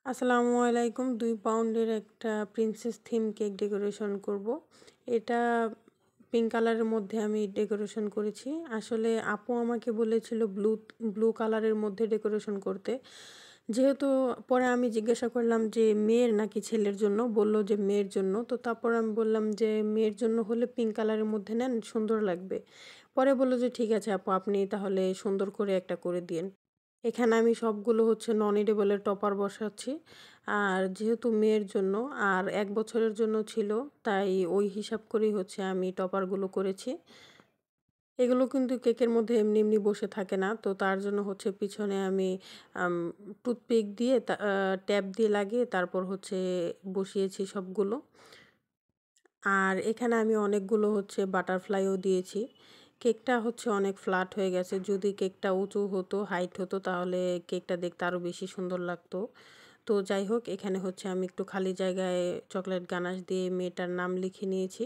আসসালামু আলাইকুম। ২ পাউন্ডের একটা প্রিন্সেস থিম কেক ডেকোরেশন করব। এটা পিঙ্ক কালারের মধ্যে আমি ডেকোরেশন করেছি। আসলে আপু আমাকে বলেছিল ব্লু কালারের মধ্যে ডেকোরেশন করতে। যেহেতু পরে আমি জিজ্ঞাসা করলাম যে মেয়ের নাকি ছেলের জন্য? বলল যে মেয়ের জন্য। তো তারপর আমি বললাম যে মেয়ের জন্য হলে পিঙ্ক কালারের মধ্যে নেন, সুন্দর লাগবে। পরে বলল যে ঠিক আছে আপু, আপনি তাহলে সুন্দর করে একটা করে দিয়েন। এখানে আমি সবগুলো নন এডিবলের টপার বসাচ্ছি। আর যেহেতু মেয়ের জন্য আর ১ বছরের জন্য ছিল, তাই ওই হিসাব করেই আমি টপারগুলো করেছি। এগুলো কিন্তু কেকের মধ্যে এমনি বসে থাকে না। তো তার জন্য পিছনে আমি আম টুথপিক দিয়ে ট্যাপ দিয়ে লাগিয়ে তারপর বসিয়েছি সবগুলো। আর এখানে আমি অনেকগুলো বাটারফ্লাইও দিয়েছি। কেকটা অনেক ফ্ল্যাট হয়ে গেছে। যদি কেকটা উঁচু হতো, হাইট হতো তাহলে কেকটা দেখতে আরো বেশি সুন্দর লাগতো। তো যাই হোক, এখানে আমি একটু খালি জায়গায় চকলেট গানাশ দিয়ে মেয়েটার নাম লিখে নিয়েছি।